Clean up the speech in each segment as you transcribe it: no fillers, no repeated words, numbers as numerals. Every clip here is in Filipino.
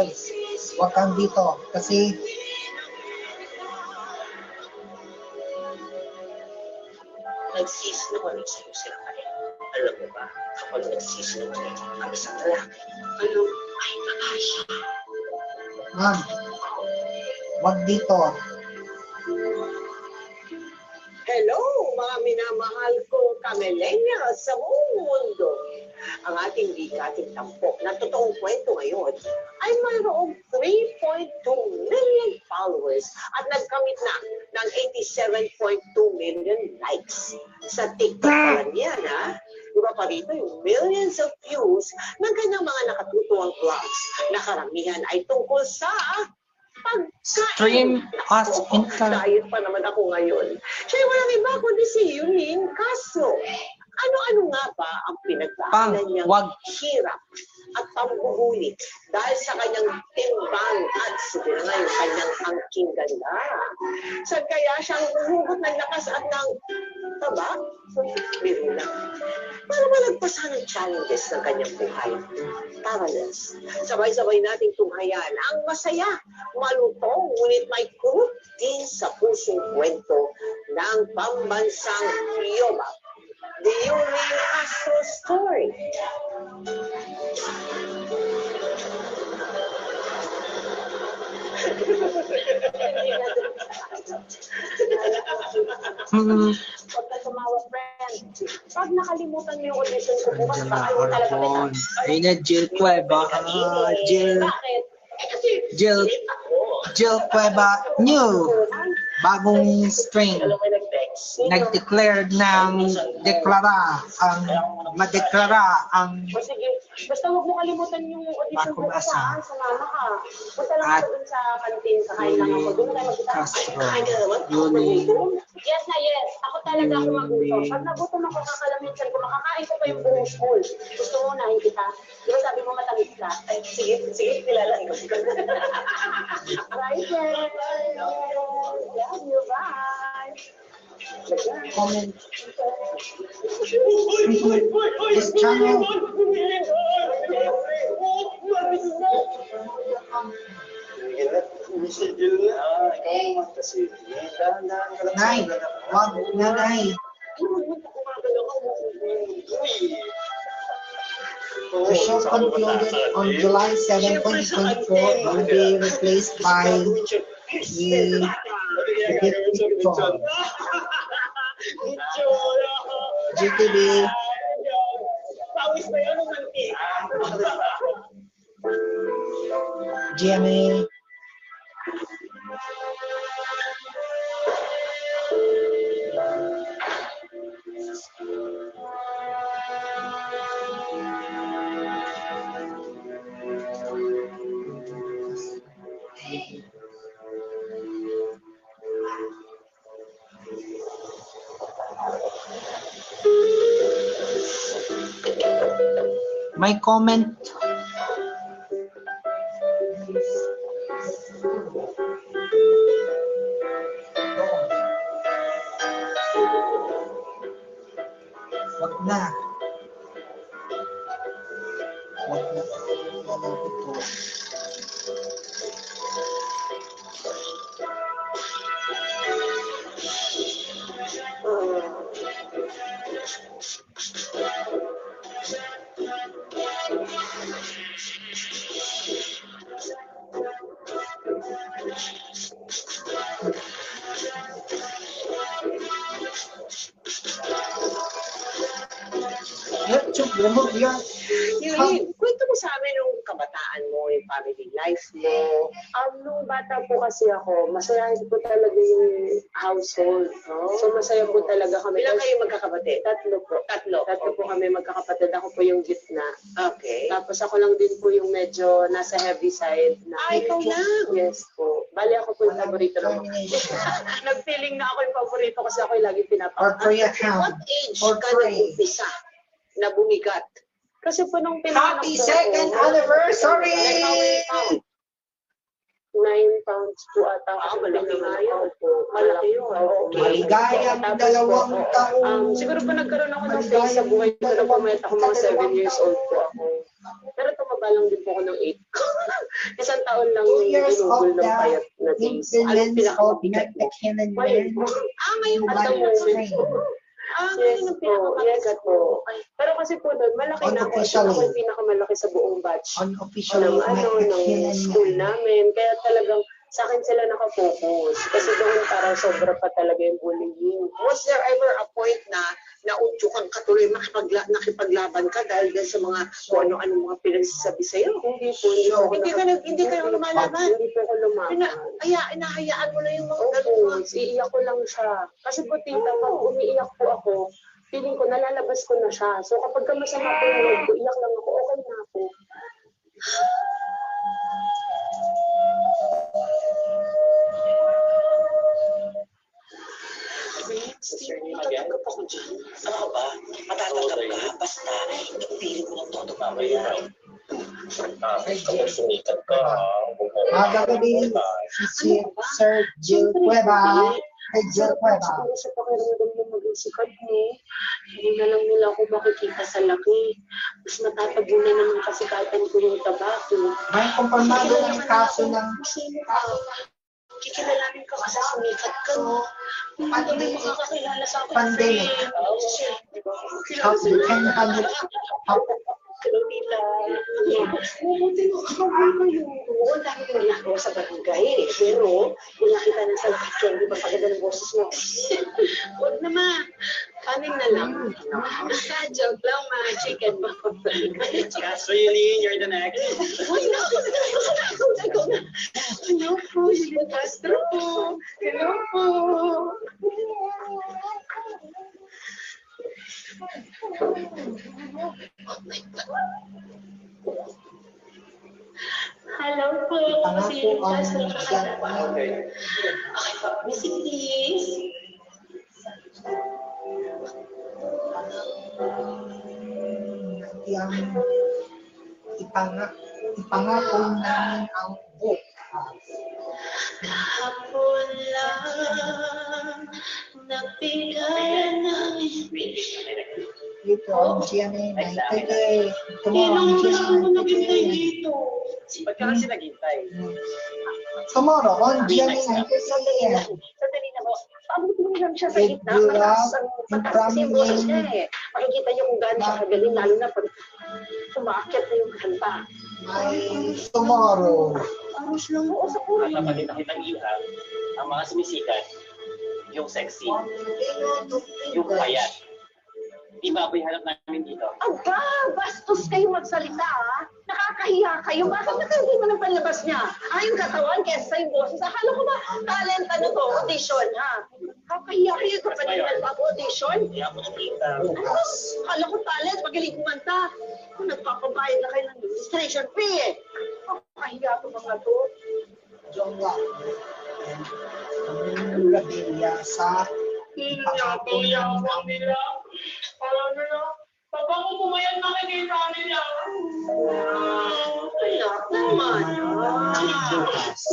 Joyce. Huwag kang dito. Kasi nagsisinungaling sa'yo sila kayo. Alam mo ba, kapag nagsisinungaling ang isang lalaki, ano, ay makasya. ma'am, huwag dito. Hello, mga minamahal kong kamelenya sa buong mundo. Ang ating bigating tampok na totoong kwento ngayon ay mayroong 3.2 million followers at nagkamit na ng 87.2 million likes. Sa TikTok pa lang yan, ha? Iba pa rito yung millions of views ng kanyang mga nakatutuwang vlogs na karamihan ay tungkol sa Stream as Diet pa naman ako ngayon. Siya ay walang iba kundi si Yulin Castro. Ano-ano nga ba ang pinagdaanan niyang hirap at pambubulit dahil sa kanyang timbang at sabi na nga yung kanyang angking ganda. Saan kaya siyang huhugot ng lakas at ng taba? Biro na. Para malagpasan ang challenges ng kanyang buhay. Tara, let's sabay-sabay nating tunghayan ang masaya, malutong, ngunit may kurot din sa pusong kwento ng pambansang Yobak. The Yulin Castro Story. Huwag ka tumawa, friend. Pag nakalimutan mo yung audition ko bukas, baka yung talaga kita. Ay na Jill Cueva. Jill Cueva new. Bagong strain. Nag-declare ng madeklara ang O sige, basta huwag mo kalimutan yung audition ko bukas, ha? Sumama ka. Punta lang ako dun sa kantin, kakain lang ako. Doon na tayo magkita. Kain ka naman? Yulin. Yes na yes. Ako talaga ako magutom. Pag nagutom ako, kakalaminsan ko, makakain ko pa yung buong school. Gusto mo, unahin kita. Di ba sabi mo matamis ka? Ay, sige, nilalaan ko. Right there. Love you. Bye. comment this channel. Nay, wag na nay. The show concluded on July 7, 2024 will be replaced by the picture. GTV. GMA. My comment. Wag na. Wag na. Yulin, kwento mo sa amin yung kabataan mo, yung family life mo. Nung bata po kasi ako, masayahin po talaga yung household. So masaya po talaga kami. Ilan kayo magkakapatid? Tatlo po. Tatlo. Tatlo po kami magkakapatid. Ako po yung gitna. Okay. Tapos ako lang din po yung medyo nasa heavy side. Na, Ikaw lang? Yes po. Bali ako po yung paborito ng Nag-feeling na ako yung paborito kasi ako yung lagi Or pinapakita. free account. What age Or ka free. nag-umpisa na bumigat? Kasi po nung pinanganak Happy ko second ako, anniversary! Like how many pounds? 9 pounds po ata. Malaki nga yun. Malaki yun. Okay. Maligayang Tapos po, 2 taon. siguro po nagkaroon ako ng phase sa buhay ko na pumayat ako mga 7 years old po ako. Pero tumaba lang din po ako ng 8. Isang taon lang 2 years ginugol of ng the payat na days. Anong influence of pinakamabigat po? Mexican Ngayon po. Ngayon At pa the moment strain. po. Yes ang po, yes po. Pero kasi po doon, malaki na ako. Ako yung pinakamalaki sa buong batch. Unofficially Ng school Mexican. namin. Kaya talagang sa akin sila nakafocus. Kasi doon parang sobra pa talaga yung bullying. Was there ever a point na naudyukan ka tuloy nakipaglaban ka dahil sa mga kung ano-ano mga pinagsasabi sa'yo? Hindi po, Hindi kayo lumalaban. Hindi po ako lumaban. Inahayaan mo na yung mga Oo, iiyak ko lang siya. Kasi po tita, pag umiiyak po ako, feeling ko nalalabas ko na siya. So kapag masama po yung loob ko, iyak lang ako, okay na ako. Matatanggap ako dyan. Ano ka ba? Matatanggap ka. Basta, ipipilit mo ng todo mamaya. Kapag sumikat ka, Magagabi si Sir Jill Cueva. Hey, Jill Cueva. Siguro sa pakiramdam na maging sikat mo, hindi na lang nila ako makikita sa laki. Mas matatabunan naman kasikatan ko yung tabako. May kumpirmado ng kaso ng Sino ka? Kikilalanin ka kasi sumikat ka, no? Paano may makakakilala sa akin? pandemic. How you can handle Nila. Mabuti mo kakawin kayo. Oo, ang dami kong ginagawa sa barangay. Pero, kung nakita na sa lahat ko, hindi pa paganda ng boses mo. Huwag naman. Kanin na lang. Joke lang, ma. Chicken ba? So Yelene, you're the next. Uy, naku! Hello po, Julia Castro po. Hello po. Hello po, si Julia Castro. Okay po, Miss Elise. ipangako namin ang bukas. Kahapon lang, napigayan namin. Dito ang GMA 90K. Tomorrow ang GMA 90K. dito. Ba't ka kasi naghintay? Tomorrow on GMA 90K. Sandali na po. Pabutin lang siya sa With gitna. Dura, Mataas kasi yung boses niya eh. Makikita niyo kung gaano siya kagaling, lalo na pag umaakyat na yung kanta. May tomorrow. Aros lang mo. Sa puro At kapag nakitang iha, ang mga sumisikat, yung sexy, yung payat. Di ba ako yung hanap namin dito? Aba, bastos kayo magsalita ah. Nakakahiya kayo. Bakit nakahindi mo ng panlabas niya? Yung katawan, kesa yung boses. Akala ko ba talent ano to? Audition ha? Nakakahiya kayo kapag nagpapa-audition. Hindi ako nakita. Ano? Akala ko talent, magaling kumanta. Kung nagpapabayad na kayo ng registration fee eh. Nakakahiya ko mga to. Jongga. Ang Rabilla sa ipangako namin nila. Alam nila, papa ko pumayag nakikita nila. Kaya naman. ang bukas.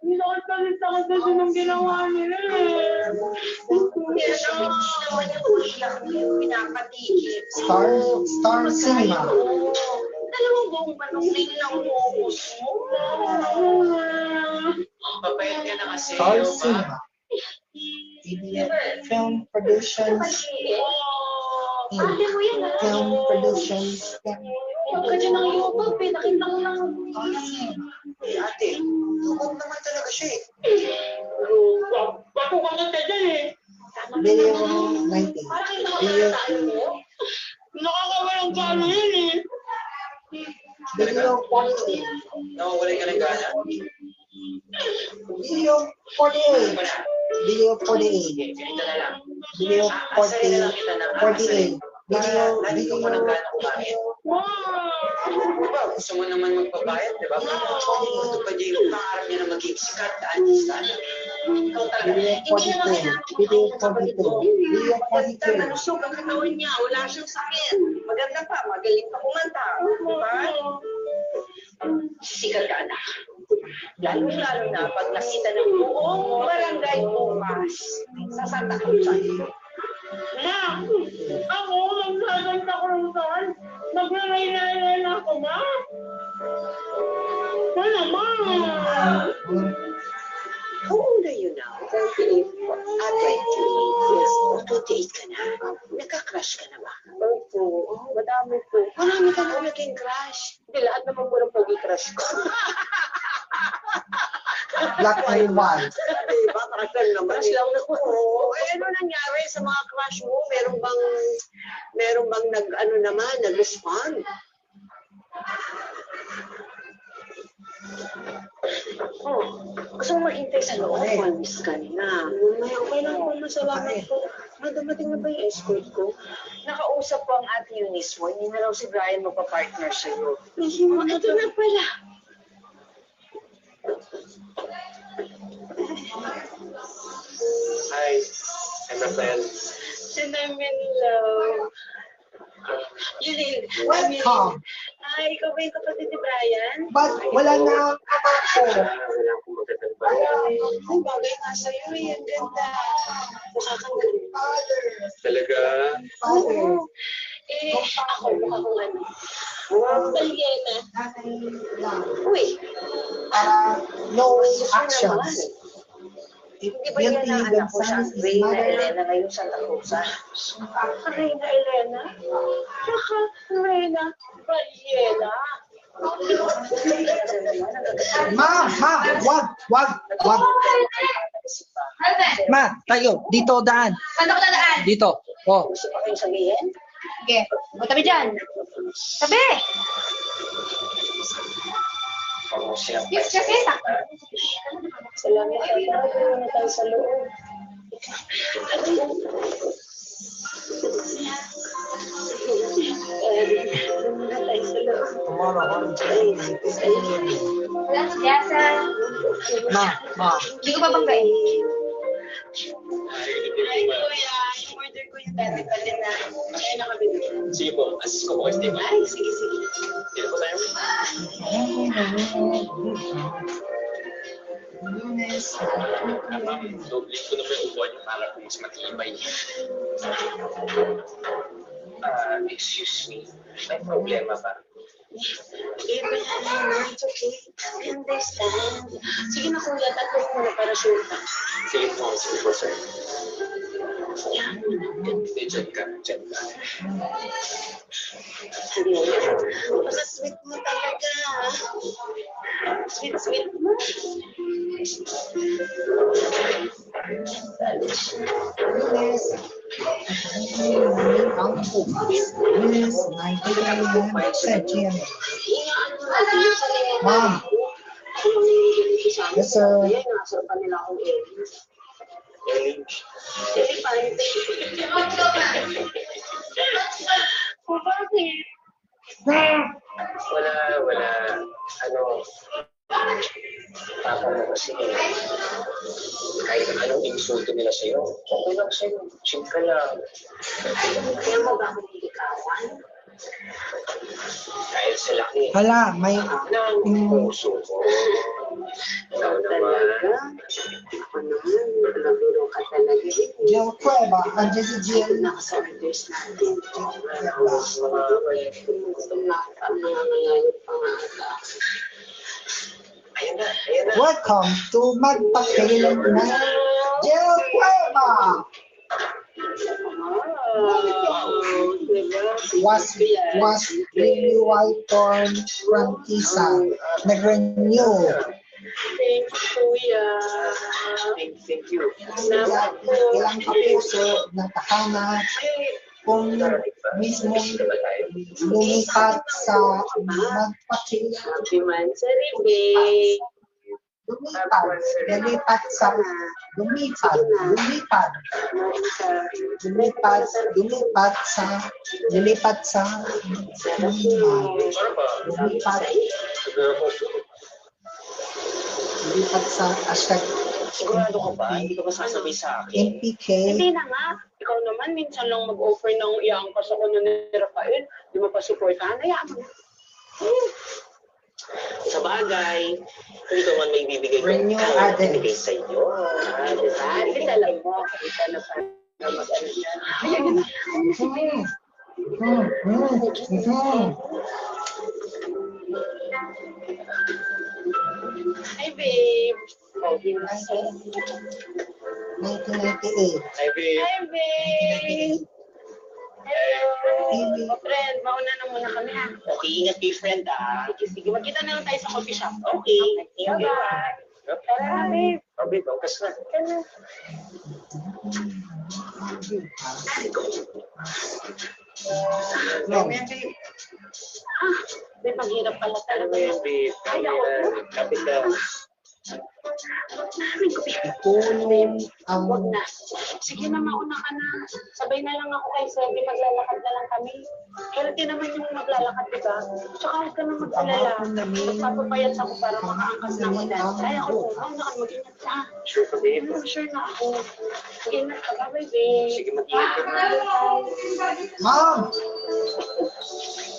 Nakakalit ako kasi nung ginawa nila eh. Kaya naman yung uliyak yung pinapatigil. Star Cinema. Dalawang buong manong rin lang focus mo. Papayat ka na kasi. Star Cinema. Film Productions. Ate mo yan ah. Film Productions. Huwag ka dyan ng YouTube eh. Nakita ko lang. Ate, huwag naman talaga siya eh. Bago ka nga dyan eh. Video 90. Parang kita ko Video, na tayo mo. Nakakawalang gano yun eh. video 48. Nawawalay ka ng gana? Video 48. Video 48. Ganito na lang. Video Asahin na lang kita ng 48. Video, lagi ko mo ng gana kumain. Wow! Diba, gusto mo naman magbabayad, diba? Gusto pa niya yung pangarap niya na maging sikat, artista. Ikaw talaga. Video 42. Video 42. Video 42. Malusog ang katawan niya, wala siyang sakit. Maganda pa, magaling pa kumanta. Diba? Sikat ka, anak. Lalo-lalo na pag nakita ng buong barangay bukas sa Santa Cruzan. Ma, ako, magsasanta ko lang saan. Maglalay-lalay na ako, ma. Ano, ma? How old are you now? 28. 28. Yes. 28 ka na. Nagka-crush ka na ba? Opo, madami po. Marami ka na naging crush. Hindi, lahat naman po ng pogi crush ko. Black and white. Diba? Crush lang naman. Crush lang naman. Oo. Ano nangyari sa mga crush mo? Meron bang nag-respond? Oh, gusto mo maghintay sa loob? Miss ka na. Okay lang po. Masalamat po. Dumating na ba yung escort ko? Nakausap po ang ate Eunice mo. Hindi na raw si Brian magpa-partner sa'yo. Ito na pala. Hi, I'm Rafael. And I'm in love. Yulin. Welcome. Ay, ikaw ba yung kapatid ni Brian? But wala na ang ako. Wala akong magandang bahay. Ay, bagay nga sa'yo eh. Ang ganda. Mukha kang ganda. Father. Talaga? Father. Eh, ako mukha kong ano. Balyena. Nanay lang. Uy, No Actions. actions. If Hindi ba yan ang anak ko siya, Gonzales is Reyna mother, Elena ngayon sa Tacusa? Reyna Elena. Saka Reyna Balyena. wag. Ma, tayo, dito daan. Saan ako dadaan? Dito. Oh. Gusto pa kayong sabihin? Sige. O, tabi dyan. Tabi! Yes, kasi. Salamat ka. Tara na tayo sa loob. Muna tayo sa loob. Tomorrow, Yes, Ma. Hindi ko babanggain. Ay, kuya. Order ko yung dati pala na. Kaya nakabili. Sige po, assist ko po kay Steve. Ay, sige. Dito po tayo. Lunes. Doble ko na po yung upuan niyo para po mas matibay. Excuse me, may problema ba? Iba yan. It's okay. I understand. Sige na kuya, tatlo muna para sure ka. Sige po, sir. Hindi, dyan ka. Sweet mo talaga. Sweet mo. Lunes. Ang bukas. Lunes, 9 a.m. sa GMA. Ma'am. Yes, sir. Ayan, nasa pa nila akong Elepante. O bakit? Wala. Papa mo kasi, kahit anong insulto nila sa'yo, okay lang sa'yo. Chill ka lang. Kaya mo ba akong ikawan? Dahil sa laki Hala, may ng puso ko. Ikaw naman. Ako naman, nabiro ka talaga. Jill Cueva. Andiyan si Jill. Naka-orders natin. Mga Gusto na ang mga ngayon pangaka. Ayan na. Welcome to Magpakil na Jill Cueva. Was really white torn prangkisa. Nag-renew. Thank you, kuya. Thank you. Salamat po. Ilang kapuso ng tahanan kung mismong lumipat sa Magpakil. Happy Mansari Day. Lumipat sa hashtag Sigurado ka ba? Hindi ka ba sasabihin sa akin? NPK. Hindi na nga. Ikaw naman, minsan lang mag-offer ng iangkas ako ni Rafael. Di mo pa supportahan. Hayaan mo. Sa bagay, hindi ko man may bibigay ko. Renew Kaya others. binigay sa iyo. Diba? Kasi alam mo, kita na para mag-ano yan. Hi, babe. Oh, hinasa. 1998. Hi, babe. Hi, babe. Hello. Oh, friend, mauna na muna kami ha. Okay, ingat kayo, friend, ah. Sige, magkita na lang tayo sa coffee shop. Okay. Bye-bye. Tara na, babe. Oh, babe, bukas na. No. Babe, maghirap pala Ano talaga. ba yan, babe? Kapit ka. Tulong ang Huwag na. Sige na, mauna ka na. Sabay na lang ako kay Sally, maglalakad na lang kami. Healthy naman yung maglalakad, diba? Tsaka huwag ka na mag-alala. Magpapapayat ako para makaangkas ng ulan. Kaya ako, mauna ka, mag-ingat ka. Sure ka, babe? Sure na ako. Mag-ingat ka, bye-bye, babe. Sige, mag-ingat ka na. Mom!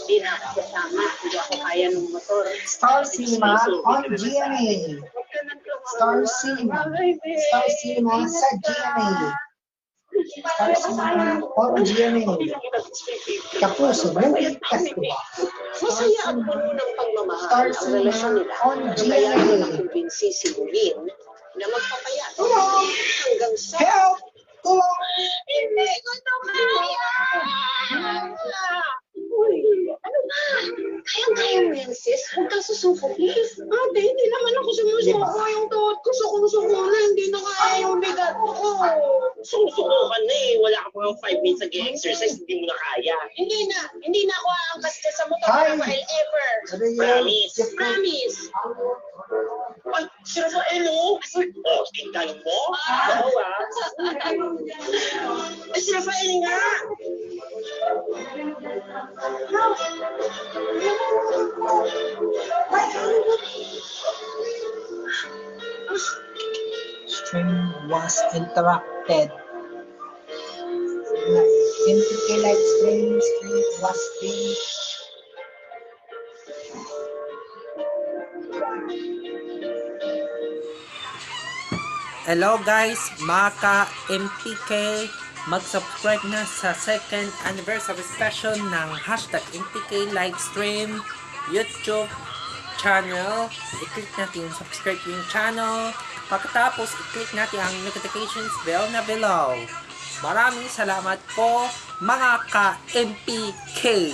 Hindi na ako kasama. Hindi ako kaya ng motor. Star Cinema on GMA. Huwag ka nang tumawa. Star Cinema. Bye-bye, babe. Star Cinema sa GMA. Star Cinema on GMA. Kapuso, movie festival. Masaya ang puno ng pagmamahal Star ang Cinema relasyon nila. on Kaya GMA. nakumbinsi si Lulin na magpapayat hanggang sa... Help! Tulong! Hindi ko ito kaya! Uy, ano ba? Kayang-kaya mo yan, sis. Huwag kang susuko, please. Ate, hindi naman ako sumusuko. Yung tuhod ko, suko-suko na. Hindi na kaya yung bigat ko. Sumusuko ka na eh. Wala ka pa 5 minutes nag-exercise, hindi mo na kaya. Hindi na. Hindi na ako aangkas ka sa motor Hi. na ever. Ano yun? Promise. Promise. Ay, si Rafael, oh! Oh, tingnan mo. Oo, ah. Ay, si Rafael nga! Stream was interrupted. MTK live stream was finished. Hello guys, mga MPK, mag-subscribe na sa second anniversary special ng hashtag MPK Livestream YouTube channel. I-click natin yung subscribe yung channel. Pagkatapos, i-click natin ang notifications bell na below. Maraming salamat po mga ka-MPK.